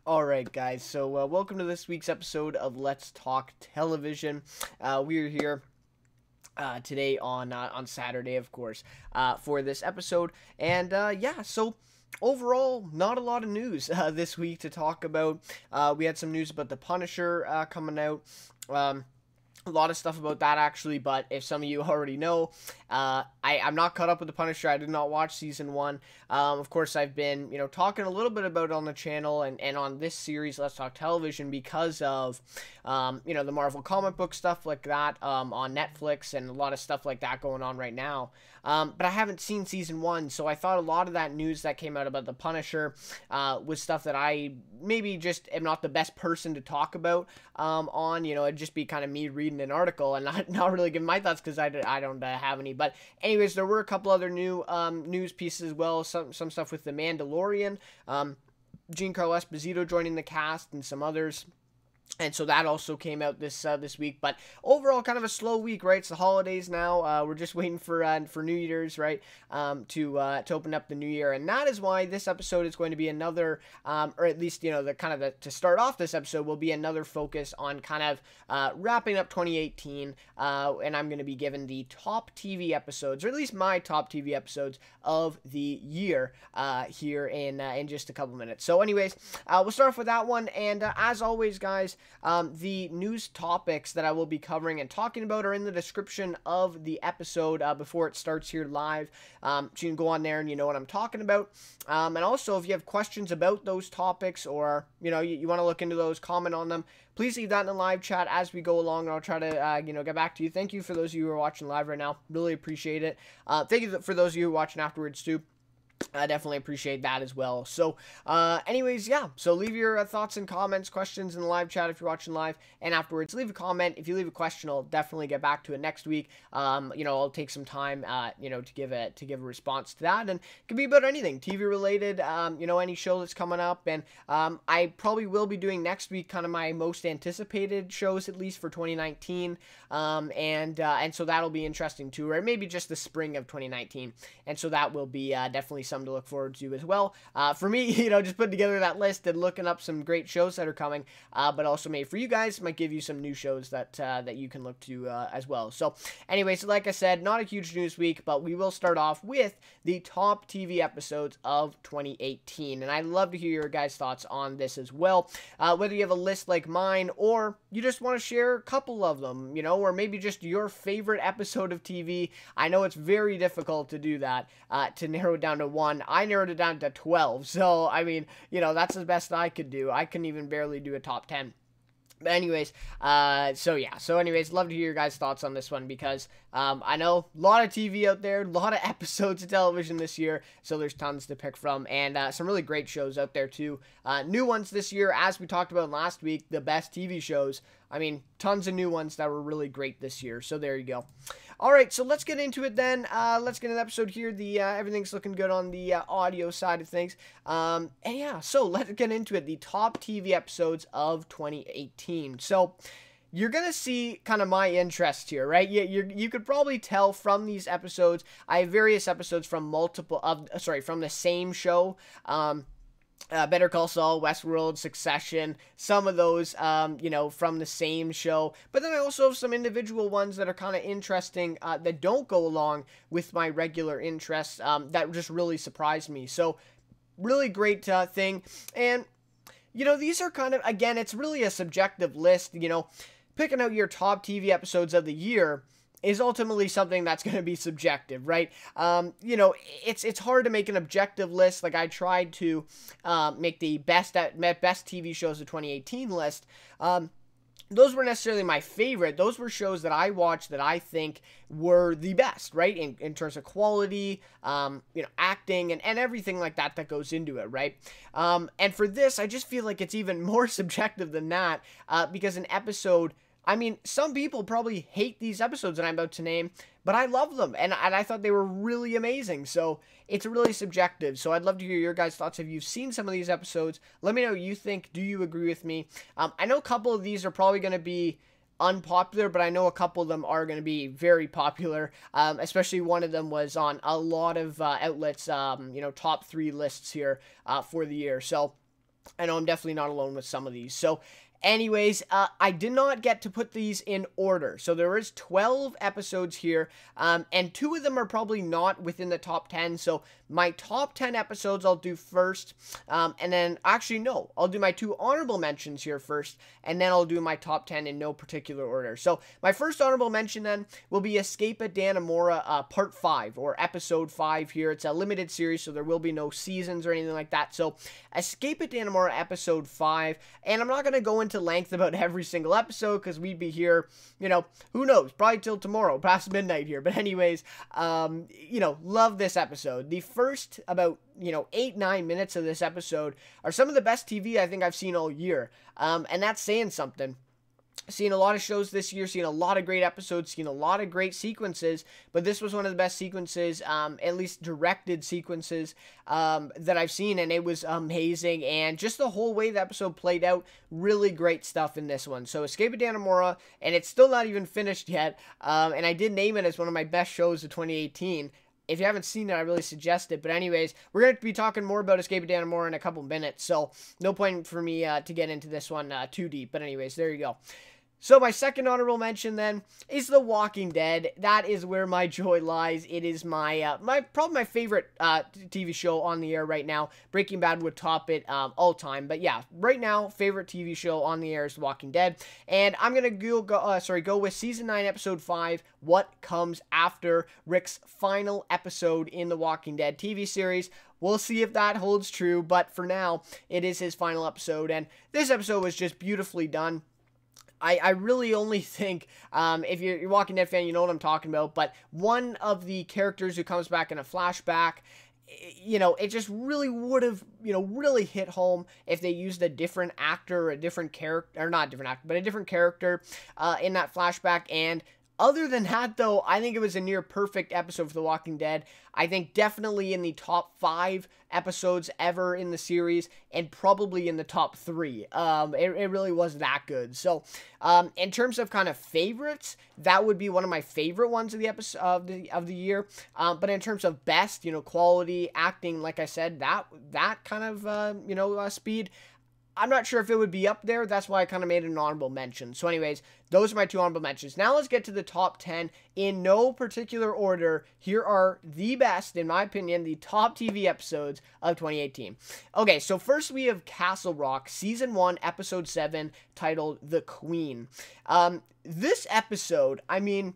Alright guys, so welcome to this week's episode of Let's Talk Television. We're here today on Saturday, of course, for this episode. And yeah, so overall, not a lot of news this week to talk about. We had some news about The Punisher coming out. A lot of stuff about that, actually, but if some of you already know, I'm not caught up with The Punisher. I did not watch season 1. Of course, I've been, talking a little bit about it on the channel and on this series, Let's Talk Television, because of, the Marvel comic book stuff like that on Netflix and a lot of stuff like that going on right now. But I haven't seen season 1, so I thought a lot of that news that came out about The Punisher was stuff that I maybe just am not the best person to talk about on. It'd just be kind of me reading an article and not really giving my thoughts because I don't have any. But anyways, there were a couple other new news pieces as well. Some stuff with The Mandalorian, Giancarlo Esposito joining the cast, and some others. And so that also came out this week, but overall kind of a slow week, right? It's the holidays now. We're just waiting for New Year's, right? To open up the new year, and that is why this episode is going to be another, or at least to start off this episode will be another focus on kind of wrapping up 2018, and I'm going to be given the top TV episodes, or at least my top TV episodes of the year here in just a couple minutes. So, anyways, we'll start off with that one, and as always, guys. The news topics that I will be covering and talking about are in the description of the episode before it starts here live. So you can go on there and you know what I'm talking about. And also, if you have questions about those topics, or you want to look into those, comment on them, please leave that in the live chat as we go along, and I'll try to get back to you. Thank you for those of you who are watching live right now. Really appreciate it. Thank you for those of you who are watching afterwards too. I definitely appreciate that as well. So, anyways, yeah. So leave your thoughts and comments, questions in the live chat if you're watching live, and afterwards leave a comment. If you leave a question, I'll definitely get back to it next week. I'll take some time, to give a response to that, and it could be about anything TV related. Any show that's coming up, and I probably will be doing next week kind of my most anticipated shows, at least for 2019. And so that'll be interesting too, or maybe just the spring of 2019. And so that will be definitely something to look forward to as well. For me, just putting together that list and looking up some great shows that are coming, but also maybe for you guys, might give you some new shows that you can look to as well. So anyway, so like I said, not a huge news week, but we will start off with the top TV episodes of 2018. And I'd love to hear your guys' thoughts on this as well. Whether you have a list like mine, or you just want to share a couple of them, or maybe just your favorite episode of TV. I know it's very difficult to do that, to narrow it down to one. I narrowed it down to 12. So, I mean, that's the best I could do. I couldn't even barely do a top 10. But anyways, so yeah. So anyways, love to hear your guys' thoughts on this one, because I know a lot of TV out there, a lot of episodes of television this year, so there's tons to pick from, and some really great shows out there too. New ones this year, as we talked about last week, the best TV shows. I mean, tons of new ones that were really great this year, so there you go. Alright, so let's get into it then. Let's get into the episode here. Everything's looking good on the audio side of things. And yeah, so let's get into it. The top TV episodes of 2018. So, you're going to see kind of my interest here, right? You could probably tell from these episodes. I have various episodes from from the same show. Better Call Saul, Westworld, Succession, some of those, from the same show. But then I also have some individual ones that are kind of interesting, that don't go along with my regular interests, that just really surprised me. So, really great thing. And, these are kind of, again, it's really a subjective list, picking out your top TV episodes of the year is ultimately something that's going to be subjective, right? It's hard to make an objective list. Like, I tried to make the best TV shows of 2018 list. Those weren't necessarily my favorite. Those were shows that I watched that I think were the best, right? In terms of quality, acting, and everything like that goes into it, right? And for this, I just feel like it's even more subjective than that, because an episode, I mean, some people probably hate these episodes that I'm about to name, but I love them, and I thought they were really amazing. So it's really subjective. So I'd love to hear your guys' thoughts. If you've seen some of these episodes, let me know what you think. Do you agree with me? I know a couple of these are probably going to be unpopular, but I know a couple of them are going to be very popular. Especially one of them was on a lot of outlets, top 3 lists here for the year. So I know I'm definitely not alone with some of these. So anyways, I did not get to put these in order. So there is 12 episodes here, and 2 of them are probably not within the top 10. So my top 10 episodes I'll do first, and then, actually, no, I'll do my 2 honorable mentions here first, and then I'll do my top 10 in no particular order. So my first honorable mention then will be Escape at Dannemora, Part 5, or Episode 5 here. It's a limited series, so there will be no seasons or anything like that. So Escape at Dannemora, Episode 5, and I'm not going to go into length about every single episode because we'd be here, you know, who knows, probably till tomorrow, past midnight here. But anyways, you know, love this episode. The first about, you know, 8-9 minutes of this episode are some of the best TV I think I've seen all year, and that's saying something. Seen a lot of shows this year, seen a lot of great episodes, seen a lot of great sequences, but this was one of the best sequences, at least directed sequences, that I've seen, and it was amazing, and just the whole way the episode played out, really great stuff in this one. So Escape at Dannemora, and it's still not even finished yet, and I did name it as one of my best shows of 2018. If you haven't seen it, I really suggest it. But anyways, we're going to be talking more about Escape at Dannemora in a couple minutes, so no point for me to get into this one too deep. But anyways, there you go. So my second honorable mention then is The Walking Dead. That is where my joy lies. It is my probably my favorite TV show on the air right now. Breaking Bad would top it all time, but yeah, right now favorite TV show on the air is The Walking Dead, and I'm gonna go with season 9, episode 5. What comes after Rick's final episode in The Walking Dead TV series. We'll see if that holds true, but for now, it is his final episode, and this episode was just beautifully done. I really only think, if you're a Walking Dead fan, you know what I'm talking about, but one of the characters who comes back in a flashback, you know, it just really would have, you know, really hit home if they used a different actor, or a different character, or not a different actor, but a different character in that flashback. And other than that, though, I think it was a near perfect episode for The Walking Dead. I think definitely in the top 5 episodes ever in the series, and probably in the top 3. It really was that good. So, in terms of kind of favorites, that would be one of my favorite ones of the episode of the year. But in terms of best, you know, quality, acting, like I said, that kind of speed, I'm not sure if it would be up there. That's why I kind of made an honorable mention. So anyways, those are my 2 honorable mentions. Now let's get to the top 10 in no particular order. Here are the best, in my opinion, the top TV episodes of 2018. Okay, so first we have Castle Rock, Season 1, Episode 7, titled The Queen. This episode, I mean,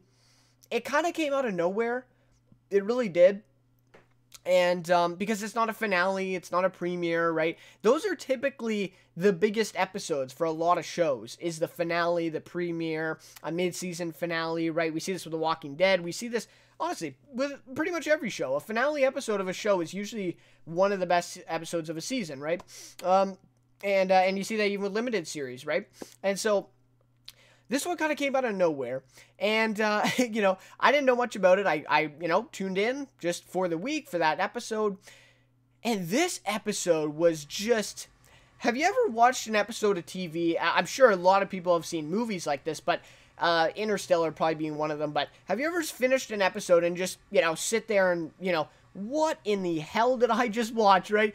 it kind of came out of nowhere. It really did. And because it's not a finale, it's not a premiere, right? Those are typically the biggest episodes for a lot of shows, is the finale, the premiere, a mid-season finale, right? We see this with The Walking Dead. We see this, honestly, with pretty much every show. A finale episode of a show is usually one of the best episodes of a season, right? And you see that even with limited series, right? And so this one kind of came out of nowhere, and, you know, I didn't know much about it. I tuned in just for the week for that episode, and this episode was just, have you ever watched an episode of TV? I'm sure a lot of people have seen movies like this, but Interstellar probably being one of them, but have you ever finished an episode and just, you know, sit there and, you know, what in the hell did I just watch, right?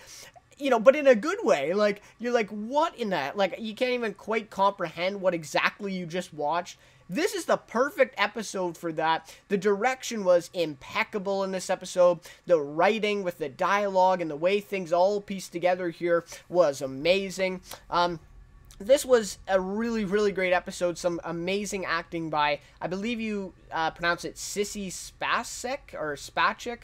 You know, but in a good way. Like, you're like, what in that? Like, you can't even quite comprehend what exactly you just watched. This is the perfect episode for that. The direction was impeccable in this episode. The writing with the dialogue and the way things all pieced together here was amazing. This was a really, really great episode. Some amazing acting by, I believe you pronounce it Sissy Spacek, or Spacek.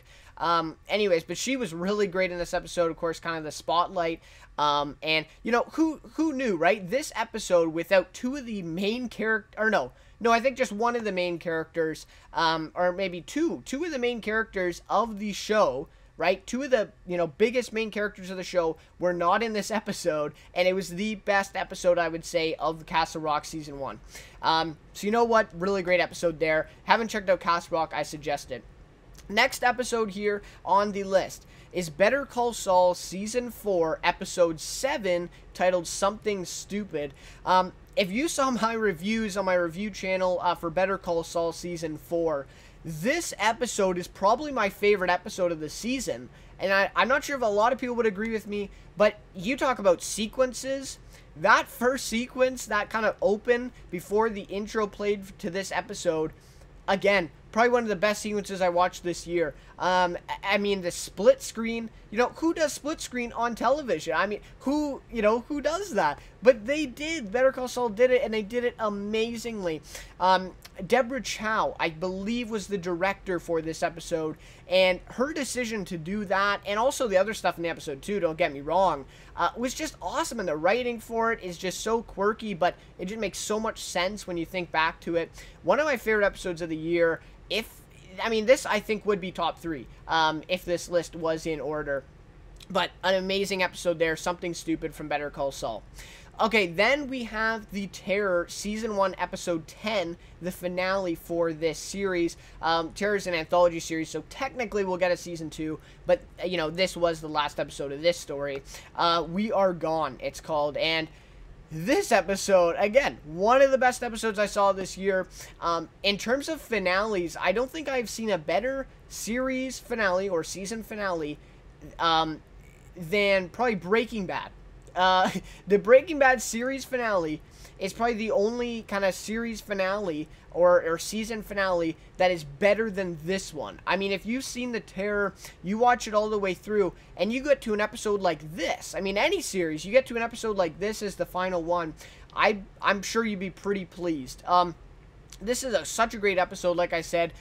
Anyways, but she was really great in this episode, of course, kind of the spotlight, and, you know, who knew, right? This episode, without 2 of the main characters, or no, I think just one of the main characters, or maybe two of the main characters of the show, right? 2 of the, you know, biggest main characters of the show were not in this episode, and it was the best episode, I would say, of Castle Rock Season 1. So you know what? Really great episode there. Haven't checked out Castle Rock, I suggest it. Next episode here on the list is Better Call Saul Season 4, Episode 7, titled Something Stupid. if you saw my reviews on my review channel for Better Call Saul Season 4, this episode is probably my favorite episode of the season. And I'm not sure if a lot of people would agree with me, but you talk about sequences. That first sequence, that kind of open before the intro played to this episode, again, probably one of the best sequences I watched this year. I mean, the split screen, who does split screen on television? I mean, who does that? But they did. Better Call Saul did it, and they did it amazingly. Deborah Chow, I believe, was the director for this episode, and her decision to do that, and also the other stuff in the episode too, don't get me wrong, was just awesome, and the writing for it is just so quirky, but it just makes so much sense when you think back to it. One of my favorite episodes of the year, this I think would be top 3 if this list was in order. But an amazing episode there, Something Stupid from Better Call Saul. Okay, then we have The Terror, Season 1, Episode 10, the finale for this series. Terror is an anthology series, so technically we'll get a Season 2, but, this was the last episode of this story. We Are Gone, it's called, and this episode, again, one of the best episodes I saw this year. In terms of finales, I don't think I've seen a better series finale or season finale than probably Breaking Bad. The Breaking Bad series finale is probably the only kind of series finale or season finale that is better than this one. I mean, if you've seen The Terror, you watch it all the way through, and you get to an episode like this. I mean, any series, you get to an episode like this as the final one, I'm sure you'd be pretty pleased. This is such a great episode, like I said.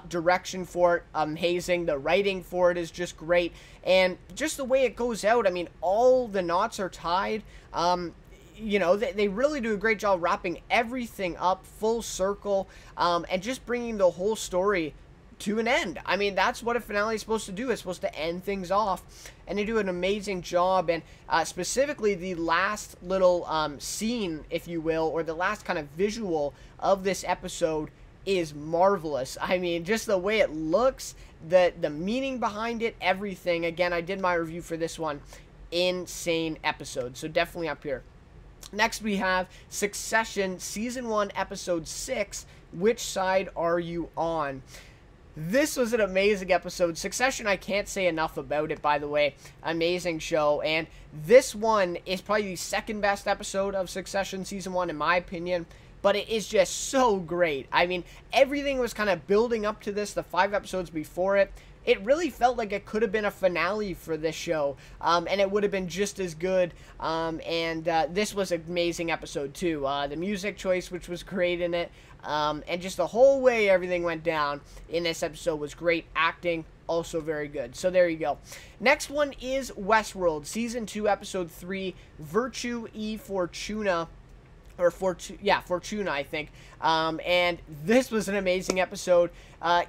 Direction for it, amazing. The writing for it is just great. And just the way it goes out, I mean, all the knots are tied. They really do a great job wrapping everything up full circle and just bringing the whole story to an end. I mean, that's what a finale is supposed to do. It's supposed to end things off, and they do an amazing job. And specifically, the last little scene, if you will, or the last kind of visual of this episode is marvelous. I mean, just the way it looks, the meaning behind it, everything. Again, I did my review for this one. Insane episode, so definitely up here. Next, we have Succession, Season 1, Episode 6, Which Side Are You On? This was an amazing episode. Succession, I can't say enough about it, by the way. Amazing show. And this one is probably the second best episode of Succession Season 1, in my opinion. But it is just so great. I mean, everything was kind of building up to this, the 5 episodes before it. It really felt like it could have been a finale for this show, and it would have been just as good, this was an amazing episode, too. The music choice, which was great in it, and just the whole way everything went down in this episode was great. Acting, also very good. So there you go. Next one is Westworld, Season 2, Episode 3, Virtue e Fortuna. Or Fortuna, I think. And this was an amazing episode.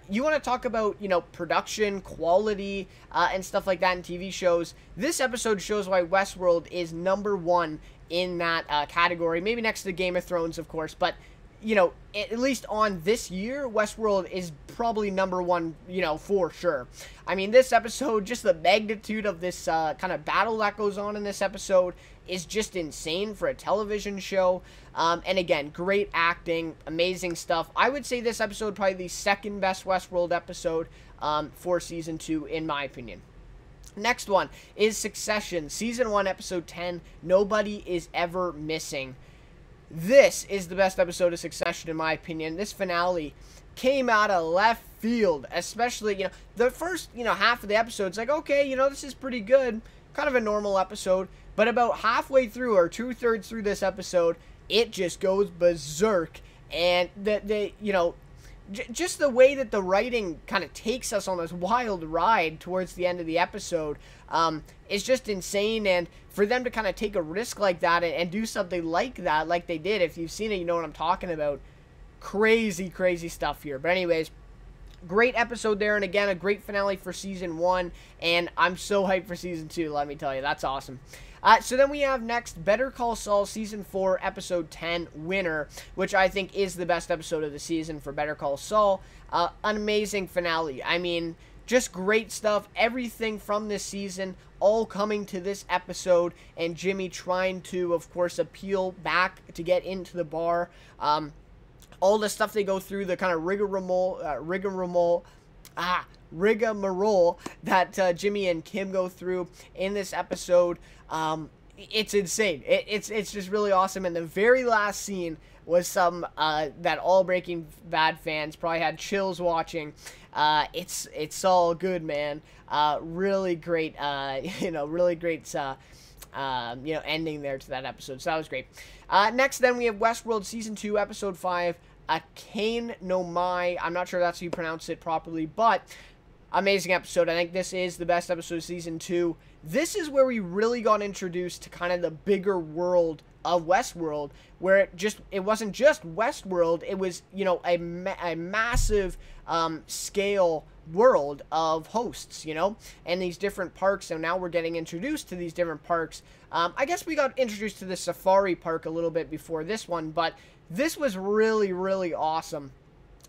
You want to talk about, production, quality, and stuff like that in TV shows. This episode shows why Westworld is #1 in that category. Maybe next to Game of Thrones, of course. But, at least on this year, Westworld is probably #1, for sure. I mean, this episode, just the magnitude of this kind of battle that goes on in this episode is just insane for a television show. And again, great acting, amazing stuff. I would say this episode probably the second best Westworld episode for Season 2, in my opinion. Next one is Succession, Season 1, Episode 10, Nobody Is Ever Missing. This is the best episode of Succession, in my opinion. This finale came out of left field, especially, the first, half of the episode. It's like, okay, this is pretty good. Kind of a normal episode. But about halfway through, or 2/3 through this episode, it just goes berserk. And just the way that the writing kind of takes us on this wild ride towards the end of the episode is just insane. And for them to kind of take a risk like that and do something like that, like they did, if you've seen it, you know what I'm talking about. Crazy, crazy stuff here. But anyways, great episode there, and again, a great finale for Season 1, and I'm so hyped for Season 2, let me tell you. That's awesome. So then we have next Better Call Saul Season 4, Episode 10, Winner, which I think is the best episode of the season for Better Call Saul. An amazing finale. I mean, just great stuff. Everything from this season all coming to this episode, and Jimmy trying to, of course, appeal back to get into the bar. All the stuff they go through, the kind of rigmarole that Jimmy and Kim go through in this episode. It's insane. It's just really awesome. And the very last scene was some that all Breaking Bad fans probably had chills watching. It's Saul Goodman. Really great. Really great. Ending there to that episode. So that was great. Next, then we have Westworld Season 2, Episode 5, A Kane no Mai. I'm not sure that's how you pronounce it properly, but amazing episode. I think this is the best episode of Season 2. This is where we really got introduced to kind of the bigger world of Westworld, where it wasn't just Westworld, it was, a massive scale world of hosts, and these different parks. So now we're getting introduced to these different parks. I guess we got introduced to the safari park a little bit before this one, but this was really, really awesome,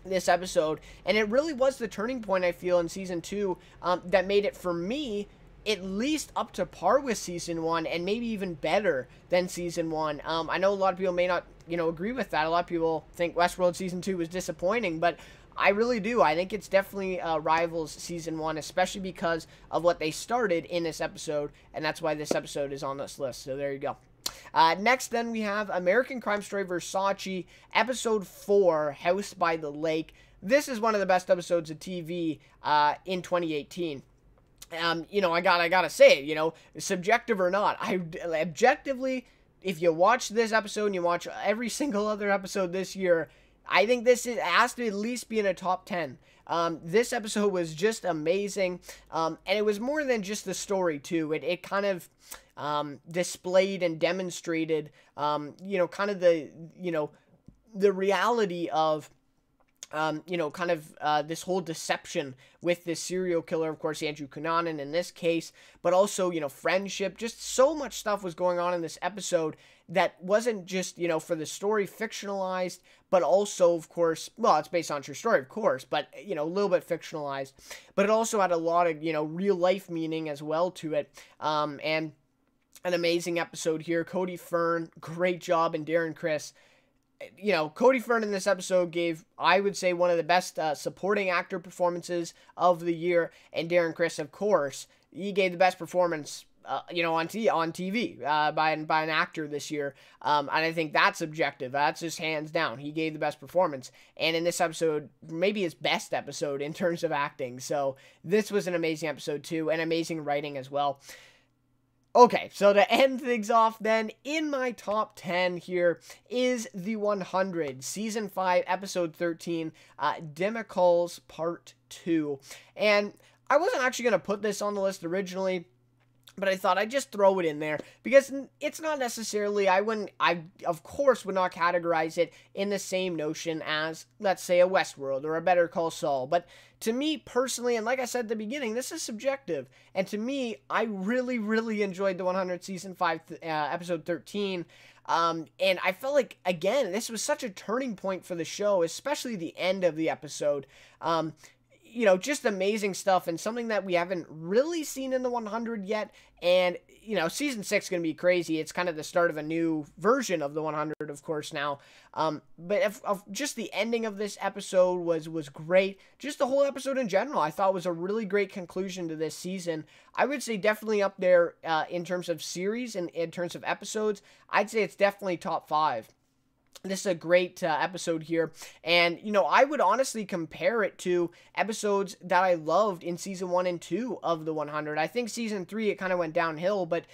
this episode, and it really was the turning point, I feel, in Season 2 that made it, for me, at least up to par with Season 1, and maybe even better than Season 1. I know a lot of people may not, agree with that. A lot of people think Westworld Season 2 was disappointing, but I really do. I think it's definitely rivals Season 1, especially because of what they started in this episode, and that's why this episode is on this list. So there you go. Next, then, we have American Crime Story Versace, Episode 4, House by the Lake. This is one of the best episodes of TV in 2018. I gotta say it, subjective or not, objectively, if you watch this episode and you watch every single other episode this year, I think this has to at least be in a top 10. This episode was just amazing, and it was more than just the story, too. It kind of displayed and demonstrated, kind of the reality of this whole deception with this serial killer, of course, Andrew Cunanan in this case, but also, friendship. Just so much stuff was going on in this episode that wasn't just, for the story fictionalized, but also, of course, well, it's based on true story, of course, but, a little bit fictionalized, but it also had a lot of, real life meaning as well to it. And an amazing episode here. Cody Fern, great job, and Darren Criss. Cody Fern in this episode gave, I would say, one of the best supporting actor performances of the year, and Darren Criss, of course, he gave the best performance, on TV by an actor this year, and I think that's objective. That's just hands down. He gave the best performance, and in this episode, maybe his best episode in terms of acting. So this was an amazing episode too, and amazing writing as well. Okay, so to end things off then, in my top 10 here is The 100, Season 5, Episode 13, Demicles Part 2. And I wasn't actually going to put this on the list originally, but I thought I'd just throw it in there, because it's not necessarily, I of course would not categorize it in the same notion as, let's say, a Westworld or a Better Call Saul. But to me personally, and like I said at the beginning, this is subjective. And to me, I really, really enjoyed The 100 Season 5, Episode 13. And I felt like, again, this was such a turning point for the show, especially the end of the episode. Just amazing stuff, and something that we haven't really seen in The 100 yet. And, Season 6 is going to be crazy. It's kind of the start of a new version of The 100, of course, now. But just the ending of this episode was great. Just the whole episode in general, I thought was a really great conclusion to this season. I would say definitely up there in terms of series and in terms of episodes. I'd say it's definitely top 5. This is a great episode here, and, I would honestly compare it to episodes that I loved in Season 1 and 2 of The 100. I think Season 3, it kind of went downhill, but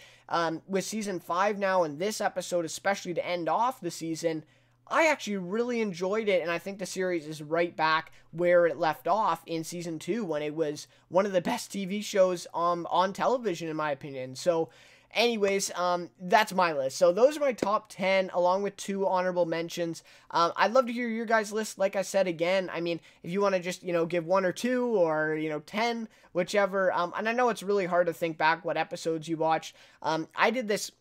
with Season 5 now, and this episode, especially to end off the season, I actually really enjoyed it, and I think the series is right back where it left off in Season 2, when it was one of the best TV shows on television, in my opinion. So, anyways, that's my list. So those are my top 10, along with 2 honorable mentions. I'd love to hear your guys' list. Like I said, again, I mean, if you want to just, give 1 or 2 or, 10, whichever. And I know it's really hard to think back what episodes you watched. I did this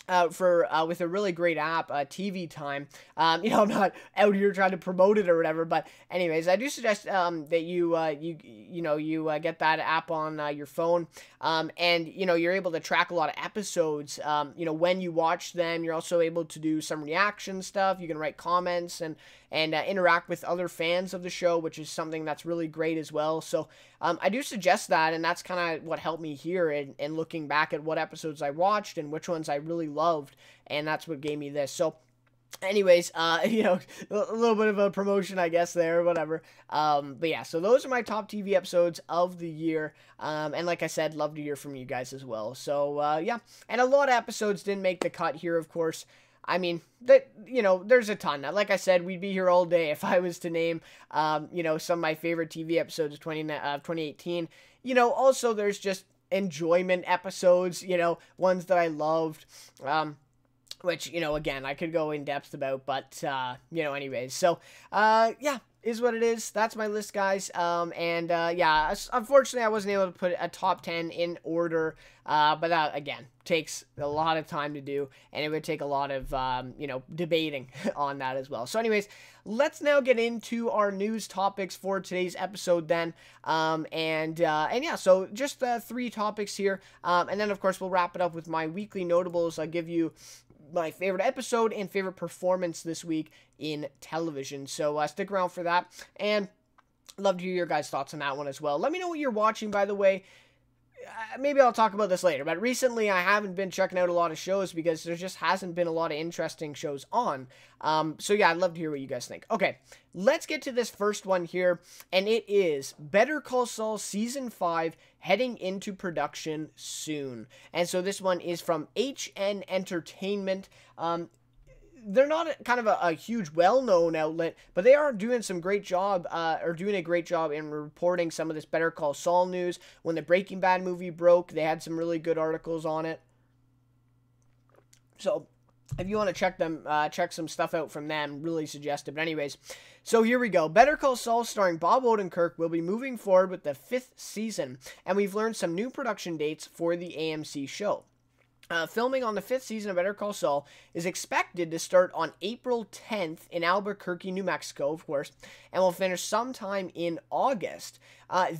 with a really great app, TV Time. I'm not out here trying to promote it or whatever, but anyways, I do suggest that you get that app on your phone, and you're able to track a lot of episodes. When you watch them, you're also able to do some reaction stuff. You can write comments and interact with other fans of the show, which is something that's really great as well. So I do suggest that, and that's kind of what helped me here in looking back at what episodes I watched and which ones I really loved, and that's what gave me this. So anyways, a little bit of a promotion, I guess, there, whatever. But yeah, so those are my top TV episodes of the year. And like I said, love to hear from you guys as well. So, yeah, and a lot of episodes didn't make the cut here, of course. I mean, there's a ton. Like I said, we'd be here all day if I was to name, some of my favorite TV episodes of 2018. Also there's just enjoyment episodes, ones that I loved, which, again, I could go in depth about, but, anyways. So, yeah, is what it is. That's my list, guys. Yeah, unfortunately, I wasn't able to put a top 10 in order, but that, again, takes a lot of time to do, and it would take a lot of, debating on that as well. So anyways, let's now get into our news topics for today's episode then, yeah, so just 3 topics here, and then, of course, we'll wrap it up with my weekly notables. I'll give you my favorite episode and favorite performance this week in television. So stick around for that, and love to hear your guys' thoughts on that one as well. Let me know what you're watching, by the way. Maybe I'll talk about this later, but recently I haven't been checking out a lot of shows because there just hasn't been a lot of interesting shows on. So yeah, I'd love to hear what you guys think. Okay, let's get to this first one here, and it is Better Call Saul Season 5 heading into production soon. And so this one is from HN Entertainment. They're not kind of a huge well-known outlet, but they are doing some great job, doing a great job in reporting some of this Better Call Saul news. When the Breaking Bad movie broke, they had some really good articles on it. So if you want to check some stuff out from them, really suggest it. But anyways, so here we go. Better Call Saul starring Bob Odenkirk will be moving forward with the 5th season, and we've learned some new production dates for the AMC show. Filming on the 5th season of Better Call Saul is expected to start on April 10th in Albuquerque, New Mexico, of course, and will finish sometime in August.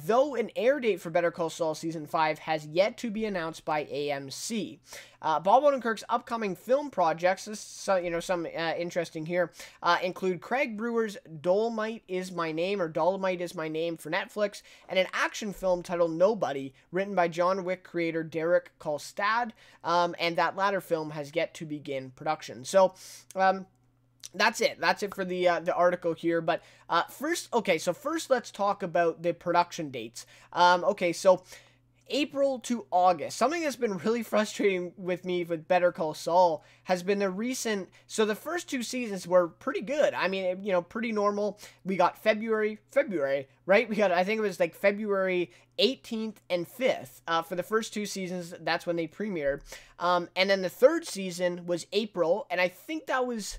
Though an air date for Better Call Saul Season 5 has yet to be announced by AMC. Bob Odenkirk's upcoming film projects, some interesting here, include Craig Brewer's Dolomite is My Name for Netflix, and an action film titled Nobody, written by John Wick creator Derek Kolstad, and that latter film has yet to begin production. So, that's it. That's it for the article here. But first let's talk about the production dates. So April to August. Something that's been really frustrating with me with Better Call Saul has been so the first 2 seasons were pretty good. I mean, pretty normal. We got February, right? I think it was like February 18th and 5th for the first 2 seasons. That's when they premiered. And then the 3rd season was April, and I think that was...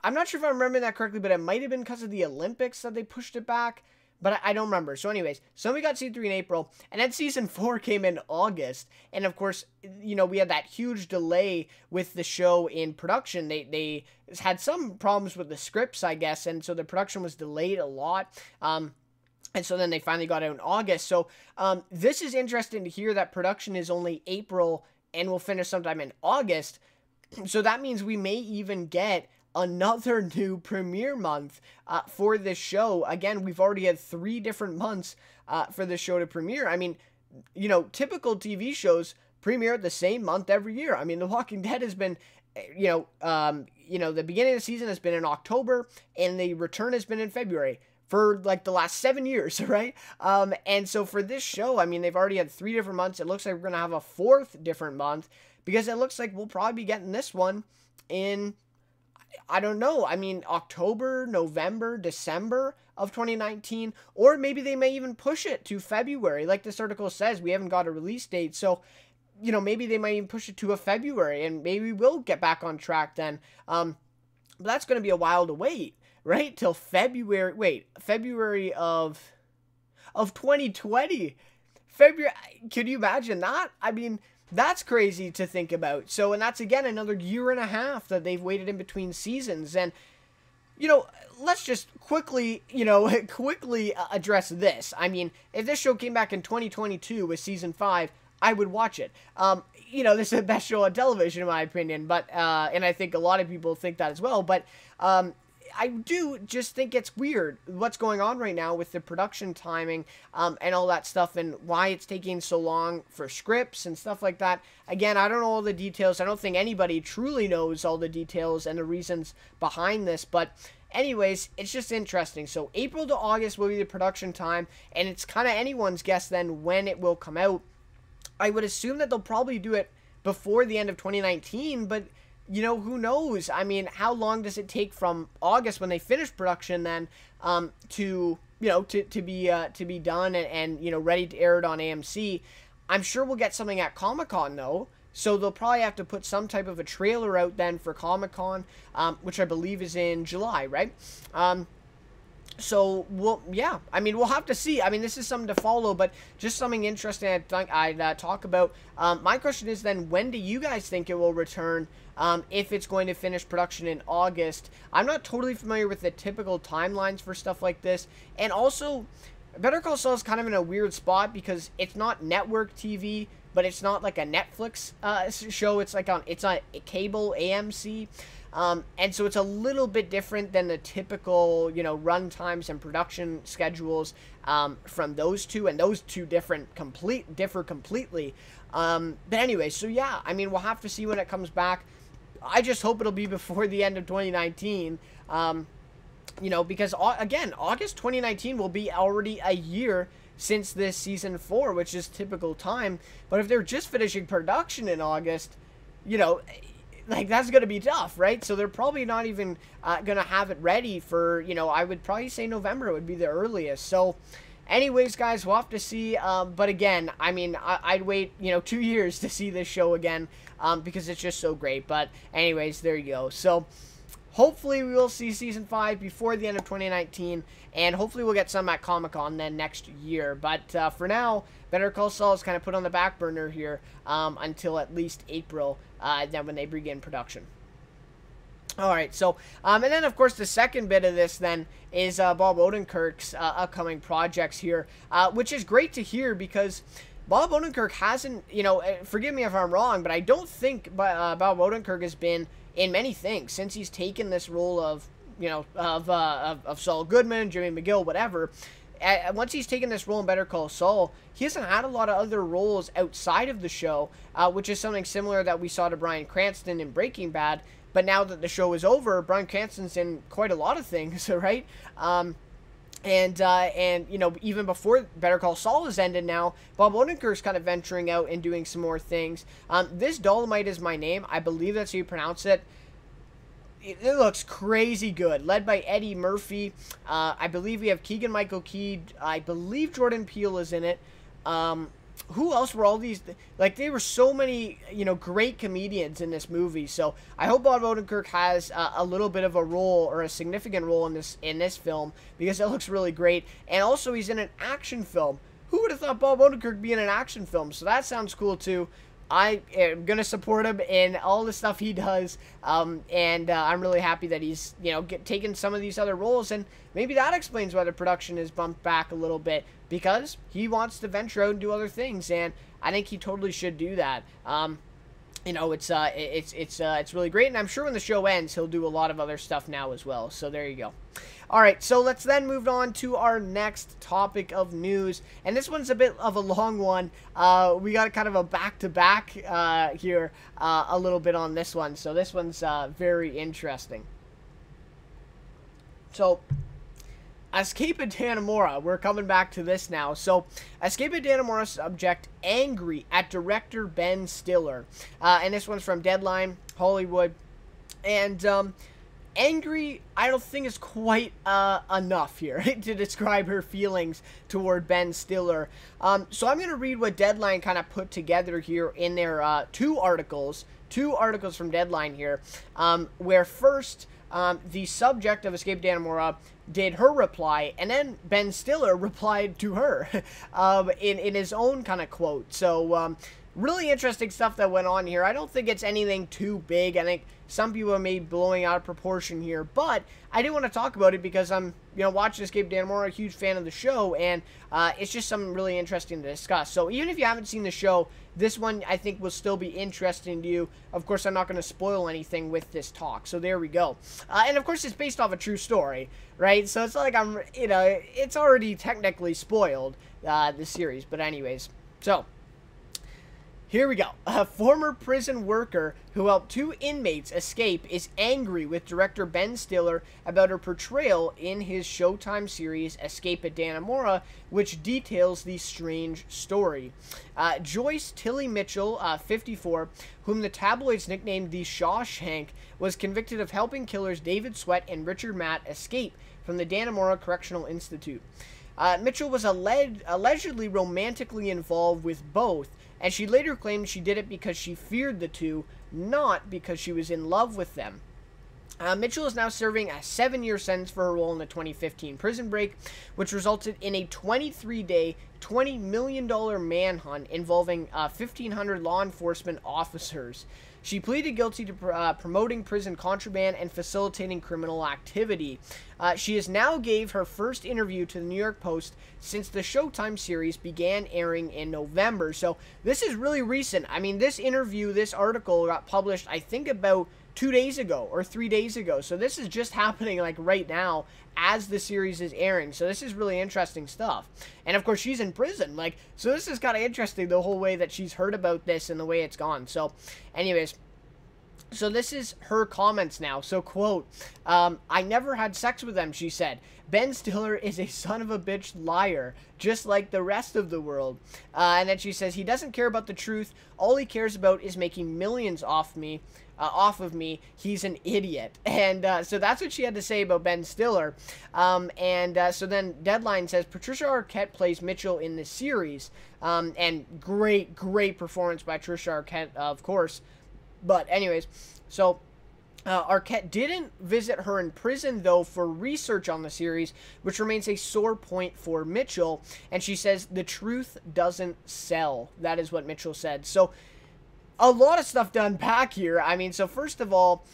I'm not sure if I'm remembering that correctly, but it might have been because of the Olympics that they pushed it back, but I don't remember. So anyways, so we got Season 3 in April, and then Season 4 came in August, and of course, we had that huge delay with the show in production. They had some problems with the scripts, I guess, and so the production was delayed a lot, and so then they finally got out in August. So this is interesting to hear that production is only April and will finish sometime in August. So that means we may even get another new premiere month for this show. Again, we've already had 3 different months for this show to premiere. I mean, typical TV shows premiere the same month every year. I mean, The Walking Dead has been, the beginning of the season has been in October, and the return has been in February for like the last 7 years, right? And so for this show, I mean, they've already had 3 different months. It looks like we're going to have a 4th different month, because it looks like we'll probably be getting this one in, I don't know, I mean, October, November, December of 2019, or maybe they may even push it to February. Like this article says, we haven't got a release date, so, maybe they might even push it to a February, and maybe we'll get back on track then. But that's going to be a while to wait, right? Till February of 2020. February, could you imagine that? I mean, That's crazy to think about. So, and that's again another year and a half that they've waited in between seasons. And, you know, let's just quickly, quickly address this. I mean, if this show came back in 2022 with season 5, I would watch it. This is the best show on television in my opinion, but, and I think a lot of people think that as well, but, I do just think it's weird what's going on right now with the production timing and all that stuff, and why it's taking so long for scripts and stuff like that. Again, I don't know all the details. I don't think anybody truly knows all the details and the reasons behind this, but anyways, it's just interesting. So April to August will be the production time, and it's kind of anyone's guess then when it will come out. I would assume that they'll probably do it before the end of 2019, but who knows? I mean, how long does it take from August when they finish production then to be done and ready to air it on AMC? I'm sure we'll get something at Comic-Con though, so they'll probably have to put some type of a trailer out then for Comic-Con, which I believe is in July, right? So, we'll have to see. I mean, this is something to follow, but just something interesting I'd talk about. My question is then, when do you guys think it will return, if it's going to finish production in August? I'm not totally familiar with the typical timelines for stuff like this. And also, Better Call Saul is kind of in a weird spot because it's not network TV, but it's not like a Netflix show. It's like on cable AMC. And so it's a little bit different than the typical, run times and production schedules from those two, and those two differ completely. But anyway, so yeah, I mean, we'll have to see when it comes back. I just hope it'll be before the end of 2019, because again, August 2019 will be already a year since this season 4, which is typical time. But if they're just finishing production in August, that's going to be tough, right? So they're probably not even going to have it ready for, I would probably say November would be the earliest. So anyways, guys, we'll have to see. But again, I mean, I'd wait, 2 years to see this show again because it's just so great. But anyways, there you go. So hopefully we will see season 5 before the end of 2019. And hopefully we'll get some at Comic-Con then next year. But for now, Better Call Saul is kind of put on the back burner here until at least April, then when they begin production. All right, so, and then, of course, the second bit of this, then, is Bob Odenkirk's upcoming projects here, which is great to hear because Bob Odenkirk hasn't, forgive me if I'm wrong, but I don't think Bob Odenkirk has been in many things since he's taken this role of, of Saul Goodman, Jimmy McGill, whatever. Once he's taken this role in Better Call Saul, he hasn't had a lot of other roles outside of the show, which is something similar that we saw to Bryan Cranston in Breaking Bad. But now that the show is over, Bryan Cranston's in quite a lot of things, right? Even before Better Call Saul has ended now, Bob Odenkirk's kind of venturing out and doing some more things. This Dolomite Is My Name. I believe that's how you pronounce it. It looks crazy good, led by Eddie Murphy. I believe we have Keegan-Michael Key. I believe Jordan Peele is in it. Who else were all these? Like, there were so many, great comedians in this movie. So I hope Bob Odenkirk has a little bit of a role or a significant role in this film because it looks really great. And also, he's in an action film. Who would have thought Bob Odenkirk would be in an action film? So that sounds cool too. I am going to support him in all the stuff he does, and I'm really happy that he's, taken some of these other roles, and maybe that explains why the production is bumped back a little bit, because he wants to venture out and do other things, and I think he totally should do that. It's really great, and I'm sure when the show ends, he'll do a lot of other stuff now as well, so there you go. All right, so let's then move on to our next topic of news, and this one's a bit of a long one. We got kind of a back-to-back here a little bit on this one, so this one's very interesting. So, Escape at Dannemora, we're coming back to this now. So, Escape at Dannemora subject angry at director Ben Stiller, and this one's from Deadline, Hollywood, and angry, I don't think is quite enough here to describe her feelings toward Ben Stiller. So I'm going to read what Deadline kind of put together here in their two articles from Deadline here, where first the subject of Escape Dannemora did her reply, and then Ben Stiller replied to her in his own kind of quote. So really interesting stuff that went on here. I don't think it's anything too big. I think some people may be blowing out of proportion here, but I do want to talk about it because I'm, watching Escape Dannemora, a huge fan of the show, and it's just something really interesting to discuss. So even if you haven't seen the show, this one I think will still be interesting to you. Of course, I'm not going to spoil anything with this talk, so there we go. And of course, it's based off a true story, right? So it's not like I'm, it's already technically spoiled, the series. But anyways, so here we go. A former prison worker who helped 2 inmates escape is angry with director Ben Stiller about her portrayal in his Showtime series Escape at Dannemora, which details the strange story. Joyce Tilly Mitchell, 54, whom the tabloids nicknamed the Shawshank, was convicted of helping killers David Sweat and Richard Matt escape from the Dannemora Correctional Institute. Mitchell was allegedly romantically involved with both, and she later claimed she did it because she feared the two, not because she was in love with them. Mitchell is now serving a 7-year sentence for her role in the 2015 prison break, which resulted in a 23-day, $20 million manhunt involving 1,500 law enforcement officers. She pleaded guilty to promoting prison contraband and facilitating criminal activity. She has now gave her first interview to the New York Post since the Showtime series began airing in November. So this is really recent. I mean, this article got published, I think, about 2 days ago or 3 days ago. So this is just happening like right now as the series is airing. So this is really interesting stuff. And of course, she's in prison. So this is kind of interesting, the whole way that she's heard about this and the way it's gone. So anyways, so this is her comments now. So, quote, I never had sex with them, she said. Ben Stiller is a son of a bitch liar, just like the rest of the world. And then she says, he doesn't care about the truth. All he cares about is making millions off of me. He's an idiot. And so that's what she had to say about Ben Stiller. So then Deadline says Patricia Arquette plays Mitchell in the series. And great performance by Patricia Arquette, of course. But anyways, so Arquette didn't visit her in prison, though, for research on the series, which remains a sore point for Mitchell. And she says, the truth doesn't sell. That is what Mitchell said. So a lot of stuff to unpack here. I mean, so first of all,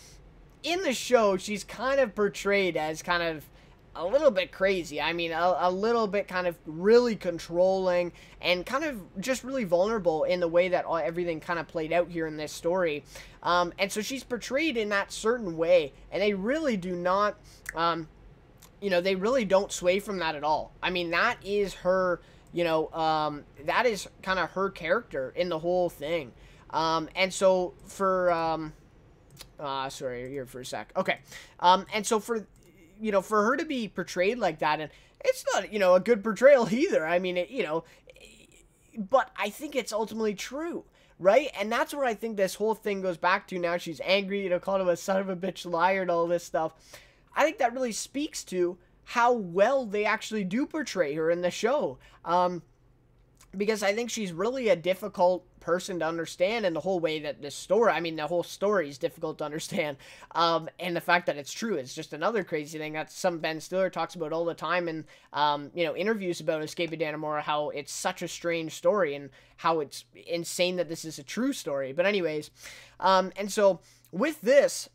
in the show, she's kind of portrayed as kind of a little bit crazy. I mean, a little bit kind of really controlling and kind of just really vulnerable in the way that everything kind of played out here in this story. And so she's portrayed in that certain way, and they really do not, they really don't sway from that at all. I mean, that is her, that is kind of her character in the whole thing. And so for, sorry, here for a sec. Okay. And so for her to be portrayed like that, and it's not, a good portrayal either. I mean, but I think it's ultimately true, right? And that's where I think this whole thing goes back to now. She's angry, called him a son of a bitch liar and all this stuff. I think that really speaks to how well they actually do portray her in the show. Because I think she's really a difficult person to understand in the whole way that this story, I mean, the whole story is difficult to understand. And the fact that it's true is just another crazy thing. That's something Ben Stiller talks about all the time in, interviews about Escape at Dannemora, how it's such a strange story and how it's insane that this is a true story. But anyways, and so with this,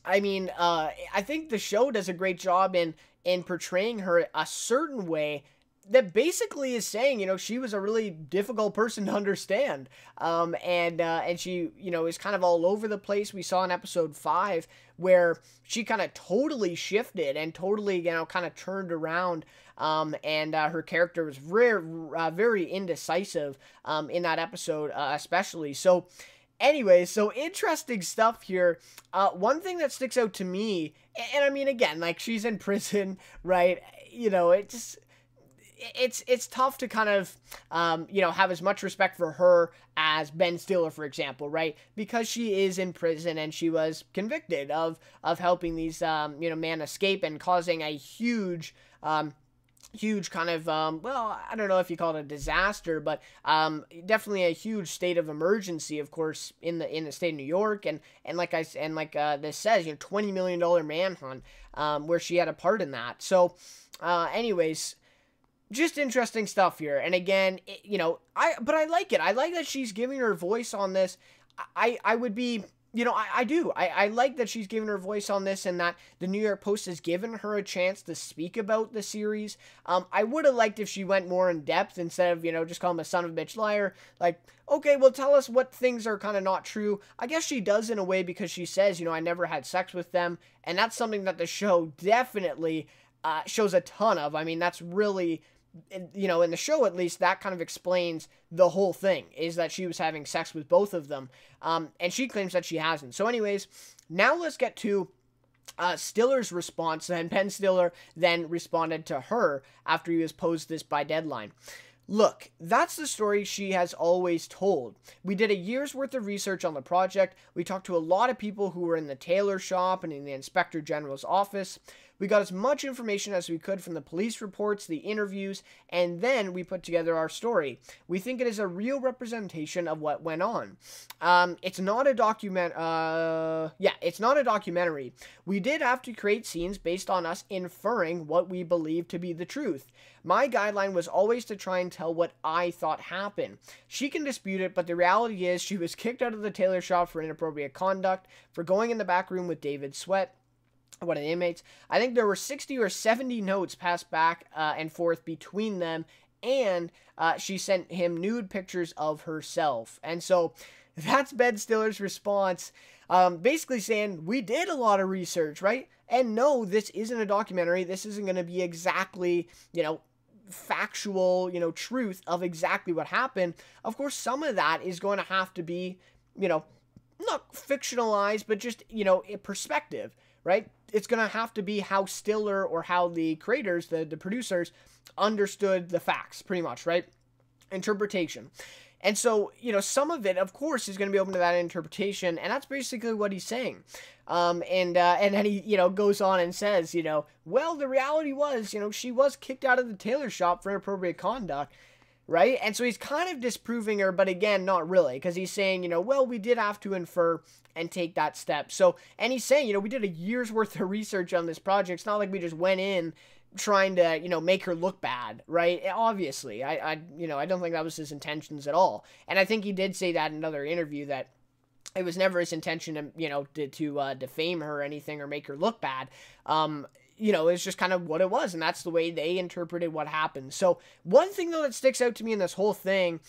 I mean, I think the show does a great job in portraying her a certain way that basically is saying, she was a really difficult person to understand. And she, is kind of all over the place. We saw in episode 5 where she kind of totally shifted and totally, kind of turned around. And her character was very indecisive, in that episode, especially. So anyways, so interesting stuff here. One thing that sticks out to me, and I mean, again, she's in prison, right? It's tough to kind of, have as much respect for her as Ben Stiller, for example, right? Because she is in prison and she was convicted of helping these, men escape and causing a huge kind of, well, I don't know if you call it a disaster, but definitely a huge state of emergency, of course, in the state of New York, and like this says, $20 million manhunt, where she had a part in that. So, anyways, just interesting stuff here. And again, but I like it. I like that she's giving her voice on this. I would be, I do. I like that she's giving her voice on this and that the New York Post has given her a chance to speak about the series. I would have liked if she went more in depth instead of, just call him a son of a bitch liar. Like, okay, well, tell us what things are kind of not true. I guess she does in a way because she says, I never had sex with them. And that's something that the show definitely shows a ton of. I mean, that's really, in the show at least, that kind of explains the whole thing, is that she was having sex with both of them. And she claims that she hasn't. So anyways, now let's get to Stiller's response. And Ben Stiller then responded to her after he was posed this by Deadline. Look, that's the story she has always told. We did a year's worth of research on the project. We talked to a lot of people who were in the tailor shop and in the Inspector General's office. We got as much information as we could from the police reports, the interviews, and then we put together our story. We think it is a real representation of what went on. It's not a documentary. We did have to create scenes based on us inferring what we believe to be the truth. My guideline was always to try and tell what I thought happened. She can dispute it, but the reality is she was kicked out of the tailor shop for inappropriate conduct, for going in the back room with David Sweat, one of the inmates. I think there were 60 or 70 notes passed back and forth between them, and she sent him nude pictures of herself. And so that's Ben Stiller's response, basically saying, we did a lot of research, right? And no, this isn't a documentary. This isn't going to be exactly, factual, truth of exactly what happened. Of course, some of that is going to have to be, not fictionalized, but just, a perspective, right? It's going to have to be how Stiller or how the creators, the producers, understood the facts, pretty much, right? Interpretation. And so, some of it, of course, is going to be open to that interpretation, and that's basically what he's saying. And then he, goes on and says, well, the reality was, she was kicked out of the tailor shop for inappropriate conduct, right? And so he's kind of disproving her, but again, not really, because he's saying, well, we did have to infer and take that step. So, and he's saying, we did a year's worth of research on this project. It's not like we just went in trying to, make her look bad, right? Obviously, I don't think that was his intentions at all. And I think he did say that in another interview that it was never his intention to defame her or anything or make her look bad. It's just kind of what it was, and that's the way they interpreted what happened. So one thing, though, that sticks out to me in this whole thing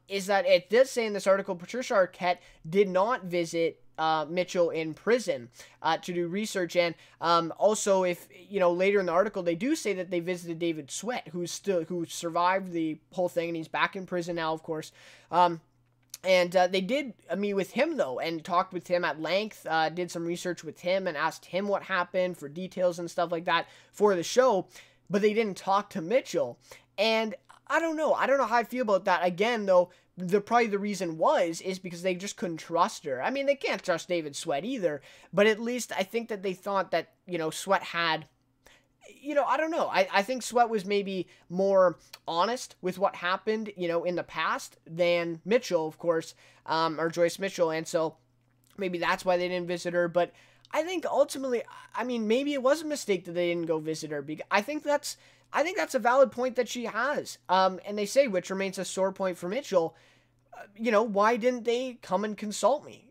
is that it does say in this article, Patricia Arquette did not visit Mitchell in prison to do research, and also, if later in the article they do say that they visited David Sweat, who survived the whole thing, and he's back in prison now, of course. And they did meet with him, though, and talked with him at length, did some research with him and asked him what happened for details and stuff like that for the show, but they didn't talk to Mitchell. And I don't know how I feel about that. Again, though, probably the reason is because they just couldn't trust her. I mean, they can't trust David Sweat either, but at least I think that they thought that, Sweat had, I don't know. I think Sweat was maybe more honest with what happened, in the past than Mitchell, of course, or Joyce Mitchell. And so maybe that's why they didn't visit her. But I think ultimately, I mean, maybe it was a mistake that they didn't go visit her. Because I think that's a valid point that she has. And they say, which remains a sore point for Mitchell. Why didn't they come and consult me?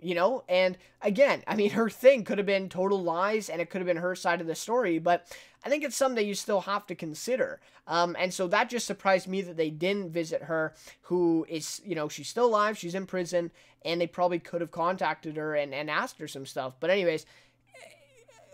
And again, I mean, her thing could have been total lies and it could have been her side of the story, but I think it's something that you still have to consider. And so that just surprised me that they didn't visit her, who is, she's still alive, she's in prison, and they probably could have contacted her and asked her some stuff. But anyways,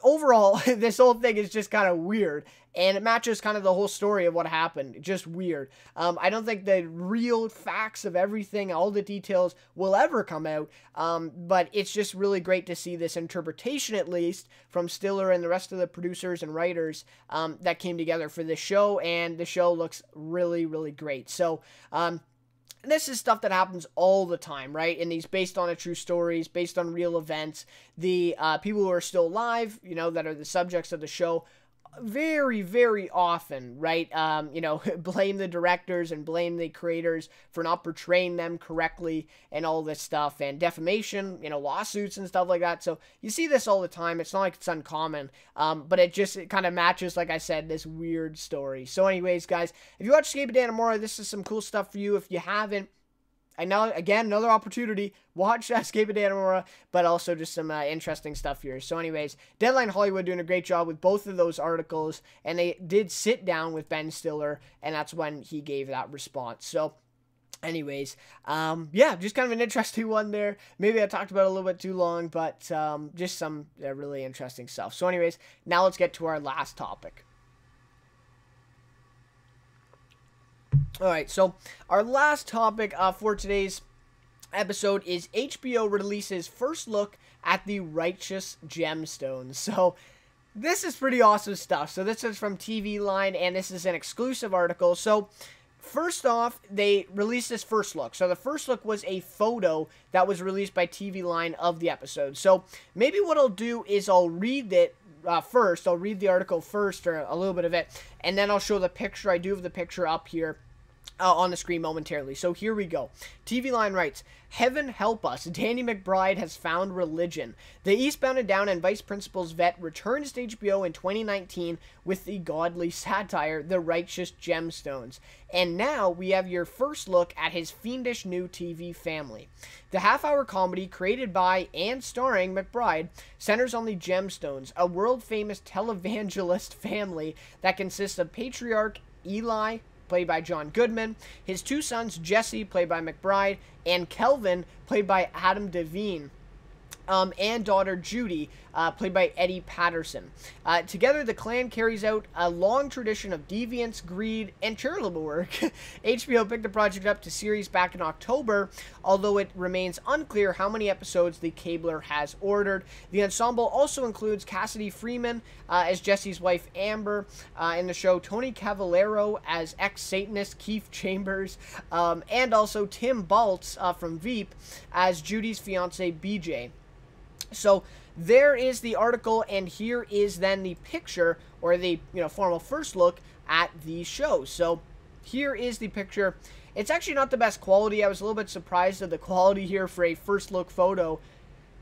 overall, this whole thing is just kind of weird, and it matches kind of the whole story of what happened. Just weird. I don't think the real facts of everything, all the details, will ever come out, but it's just really great to see this interpretation, at least, from Stiller and the rest of the producers and writers that came together for this show, and the show looks really, really great. So, this is stuff that happens all the time, right? And these based on true stories, based on real events. The people who are still alive, that are the subjects of the show, very, very often, right, blame the directors and blame the creators for not portraying them correctly and all this stuff, and defamation, lawsuits and stuff like that. So you see this all the time. It's not like it's uncommon, but it kind of matches, like I said, this weird story. So anyways, guys, if you watch Escape of Dannemora, this is some cool stuff for you. If you haven't, I know, again, another opportunity, watch Escape of Dannemora, but also just some interesting stuff here. So anyways, Deadline Hollywood doing a great job with both of those articles, and they did sit down with Ben Stiller, and that's when he gave that response. So anyways, yeah, just kind of an interesting one there. Maybe I talked about it a little bit too long, but just some really interesting stuff. So anyways, now let's get to our last topic. Alright, so our last topic for today's episode is HBO releases first look at the Righteous Gemstones. So this is pretty awesome stuff. So this is from TV Line, and this is an exclusive article. So first off, they released this first look. So the first look was a photo that was released by TV Line of the episode. So maybe what I'll do is I'll read it first. I'll read the article first, or a little bit of it, and then I'll show the picture. I do have the picture up here on the screen momentarily. So here we go. TV Line writes, "Heaven help us, Danny McBride has found religion. The Eastbound and Down and Vice Principals vet returns to HBO in 2019 with the godly satire, The Righteous Gemstones. And now we have your first look at his fiendish new TV family. The half-hour comedy created by and starring McBride centers on the Gemstones, a world-famous televangelist family that consists of patriarch Eli, played by John Goodman, his two sons, Jesse, played by McBride, and Kelvin, played by Adam Devine, and daughter Judy, played by Eddie Patterson. Together, the clan carries out a long tradition of deviance, greed, and charitable work. HBO picked the project up to series back in October, although it remains unclear how many episodes the cabler has ordered. The ensemble also includes Cassidy Freeman as Jesse's wife Amber in the show, Tony Cavallero as ex-Satanist Keith Chambers, and also Tim Baltz from Veep as Judy's fiance BJ. So there is the article, and here is then the picture, or the formal first look at the show. So here is the picture. It's actually not the best quality. I was a little bit surprised at the quality here for a first look photo.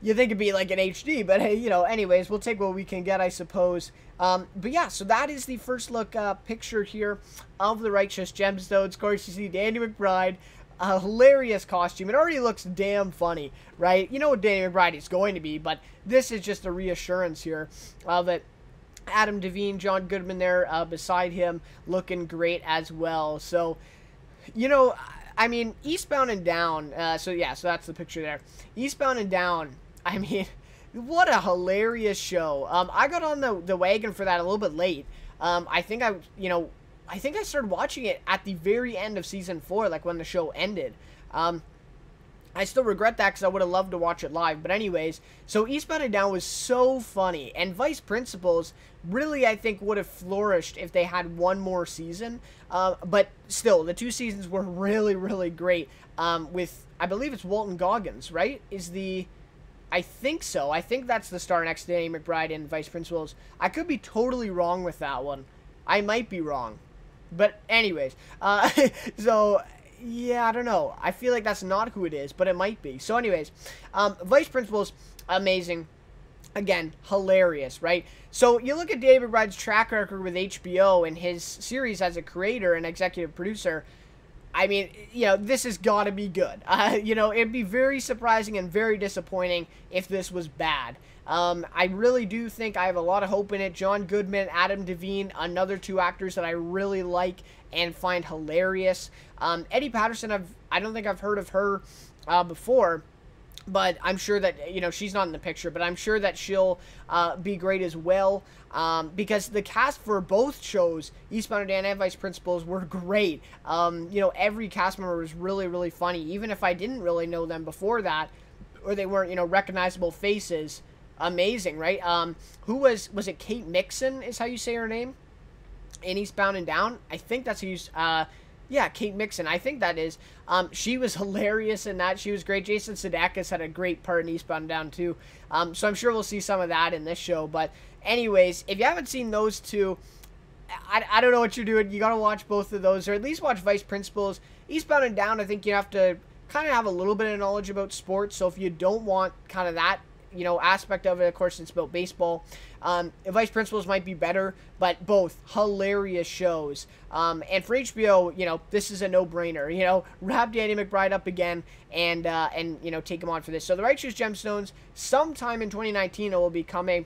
You think it'd be like an HD, but hey, anyways, we'll take what we can get, I suppose. But yeah, so that is the first look picture here of the Righteous Gemstones. Of course, you see Danny McBride. A hilarious costume. It already looks damn funny, right? You know what Danny McBride is going to be, but this is just a reassurance here that Adam Devine, John Goodman there beside him, looking great as well. So, I mean, Eastbound and Down, so that's the picture there. Eastbound and Down, I mean, what a hilarious show. I got on the wagon for that a little bit late. I think I started watching it at the very end of season 4, like when the show ended. I still regret that because I would have loved to watch it live. But anyways, so Eastbound and Down was so funny. And Vice Principals really, I think, would have flourished if they had one more season. But still, the 2 seasons were really, really great. With, I believe it's Walton Goggins, right? I think so. I think that's the star next to Danny McBride in Vice Principals. I could be totally wrong with that one. I might be wrong. But anyways, so yeah, I don't know. I feel like that's not who it is, but it might be. So anyways, Vice Principals, amazing. Again, hilarious, right? So you look at Danny McBride's track record with HBO and his series as a creator and executive producer. I mean, this has got to be good. It'd be very surprising and very disappointing if this was bad. I really do think I have a lot of hope in it. John Goodman, Adam Devine, another 2 actors that I really like and find hilarious. Eddie Patterson, I don't think I've heard of her before, but I'm sure that, she's not in the picture, but I'm sure that she'll be great as well, because the cast for both shows, Eastbound and Down and Vice Principals, were great. Every cast member was really, really funny, even if I didn't really know them before that, or they weren't, recognizable faces. Amazing, right? Who was it Kate Nixon is how you say her name in Eastbound and Down? I think that's who Yeah, Kate Mixon. I think that is. She was hilarious in that. She was great. Jason Sudeikis had a great part in Eastbound and Down too. So I'm sure we'll see some of that in this show. But anyways, if you haven't seen those two, I don't know what you're doing. You got to watch both of those, or at least watch Vice Principals. Eastbound and Down, I think you have to kind of have a little bit of knowledge about sports. So if you don't want kind of that, aspect of it, of course, it's about baseball. Vice Principals might be better, but both hilarious shows. And for HBO, this is a no-brainer. Wrap Danny McBride up again and take him on for this. So The Righteous Gemstones, sometime in 2019 it will be coming.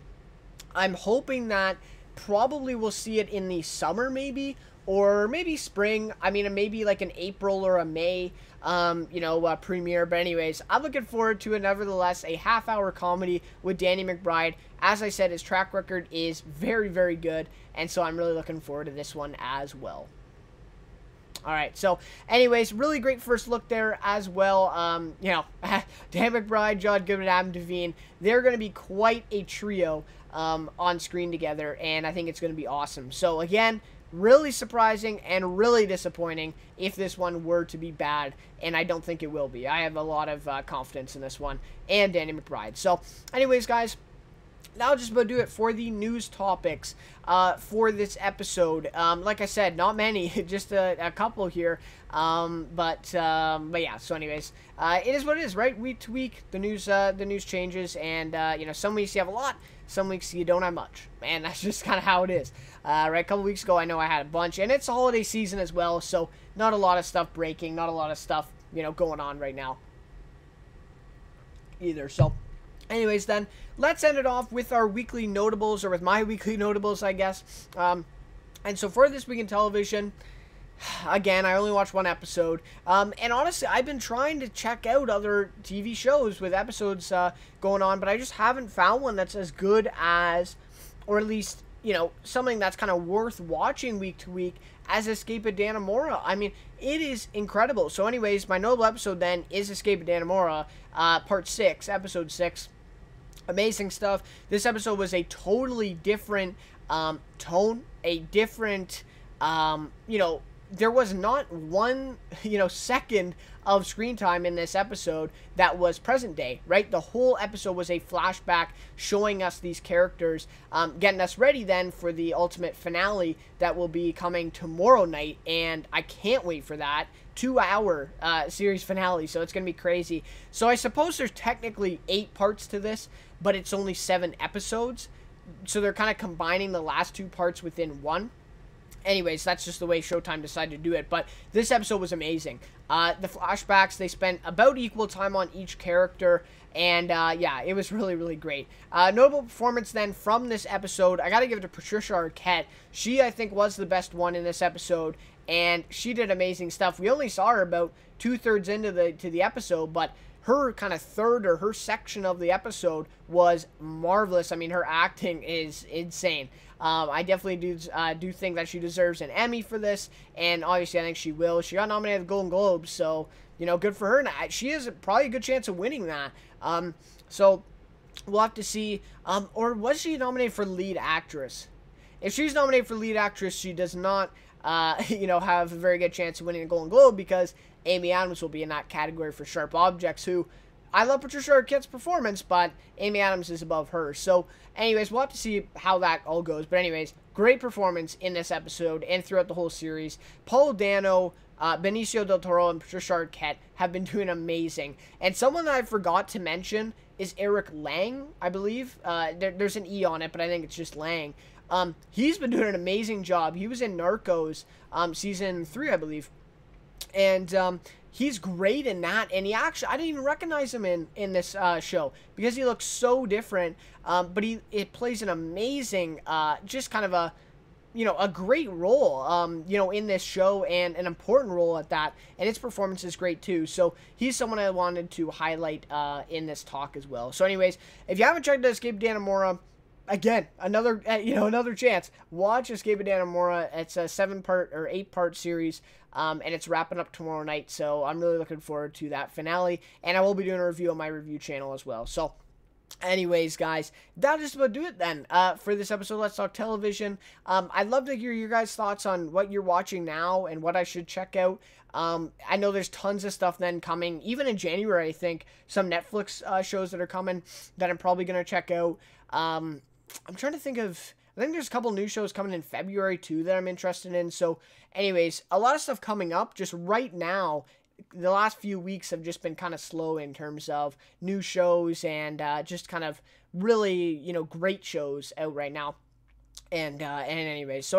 I'm hoping that probably we'll see it in the summer maybe, or maybe spring. I mean, maybe like an April or a May, premiere. But anyways, I'm looking forward to it. Nevertheless, a half-hour comedy with Danny McBride. As I said, his track record is very, very good, and so I'm really looking forward to this one as well. All right, so anyways, really great first look there as well. Dan McBride, John Goodman, Adam Devine, they're going to be quite a trio on screen together, and I think it's going to be awesome. So again, really surprising and really disappointing if this one were to be bad, and I don't think it will be. I have a lot of confidence in this one and Danny McBride. So anyways, guys, that'll just about do it for the news topics for this episode. Like I said, not many, just a couple here. But yeah. So, anyways, it is what it is, right? Week to week, the news changes, and some weeks you have a lot, some weeks you don't have much, and that's just kind of how it is. Right, a couple weeks ago, I know I had a bunch, and it's a holiday season as well, so not a lot of stuff breaking, not a lot of stuff going on right now either. So anyways, then, let's end it off with our weekly notables, or with my weekly notables, I guess. And so for this week in television, again, I only watched one episode. And honestly, I've been trying to check out other TV shows with episodes going on, but I just haven't found one that's as good as, or at least, something that's kind of worth watching week to week as Escape of Dannemora. I mean, it is incredible. So anyways, my notable episode then is Escape of Dannemora, part 6, episode 6. Amazing stuff. This episode was a totally different tone, a different, there was not one, second of screen time in this episode that was present day, right? The whole episode was a flashback showing us these characters, getting us ready then for the ultimate finale that will be coming tomorrow night, and I can't wait for that. 2-hour series finale, so it's going to be crazy. So I suppose there's technically 8 parts to this, but it's only 7 episodes, so they're kind of combining the last 2 parts within one. Anyways, that's just the way Showtime decided to do it, but this episode was amazing. The flashbacks, they spent about equal time on each character, and yeah, it was really, really great. Notable performance then from this episode, I gotta give it to Patricia Arquette. She, I think, was the best one in this episode, and she did amazing stuff. We only saw her about 2/3 into the episode, but her kind of third, or her section of the episode, was marvelous. I mean, her acting is insane. I definitely do think that she deserves an Emmy for this, and obviously I think she will. She got nominated for the Golden Globes, so, good for her. And she has probably a good chance of winning that. So we'll have to see. Or was she nominated for lead actress? If she's nominated for lead actress, she does not, have a very good chance of winning a Golden Globe, because Amy Adams will be in that category for Sharp Objects, who, I love Patricia Arquette's performance, but Amy Adams is above her. So, anyways, we'll have to see how that all goes. But anyways, great performance in this episode and throughout the whole series. Paul Dano, Benicio del Toro, and Patricia Arquette have been doing amazing. And someone that I forgot to mention is Eric Lang, I believe. There's an E on it, but I think it's just Lang. He's been doing an amazing job. He was in Narcos, season 3, I believe. And he's great in that, and I didn't even recognize him in this show, because he looks so different, but it plays an amazing, just kind of a great role, in this show, and an important role at that, and his performance is great too. So he's someone I wanted to highlight in this talk as well. So anyways, if you haven't checked out Escape of Dannemora, again, another chance. Watch Escape of Dannemora. It's a 7-part or 8-part series, and it's wrapping up tomorrow night. So I'm really looking forward to that finale, and I will be doing a review on my review channel as well. So Anyways, guys, that'll just about do it then for this episode of Let's Talk Television. I'd love to hear your guys' thoughts on what you're watching now and what I should check out. I know there's tons of stuff then coming. Even in January, I think, some Netflix shows that are coming that I'm probably going to check out. I'm trying to think of... I think there's a couple new shows coming in February, too, that I'm interested in. So, anyways, a lot of stuff coming up just right now. The last few weeks have just been kind of slow in terms of new shows and just kind of really, great shows out right now. And anyways,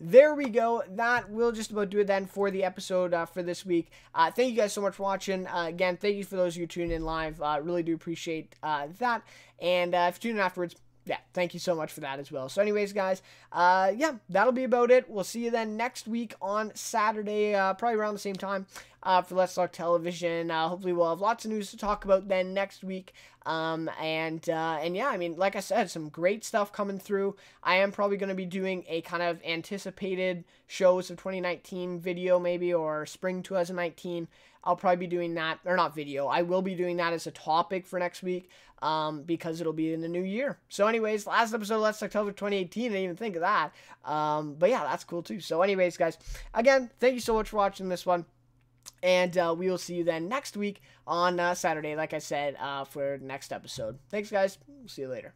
there we go. That will just about do it then for the episode for this week. Thank you guys so much for watching. Again, thank you for those of you tuning in live. Really do appreciate that. And if you tune in afterwards, yeah, thank you so much for that as well. So anyways, guys, yeah, that'll be about it. We'll see you then next week on Saturday, probably around the same time, for Let's Talk Television. Hopefully we'll have lots of news to talk about then next week. And yeah, I mean, like I said, some great stuff coming through. I am probably going to be doing a kind of anticipated shows of 2019 video maybe, or spring 2019. I'll probably be doing that, or not video, I will be doing that as a topic for next week, because it'll be in the new year. So anyways, last episode of Let's Talk Television 2018, I didn't even think of that. But yeah, that's cool too. So anyways, guys, again, thank you so much for watching this one. And we will see you then next week on Saturday, like I said, for the next episode. Thanks, guys. See you later.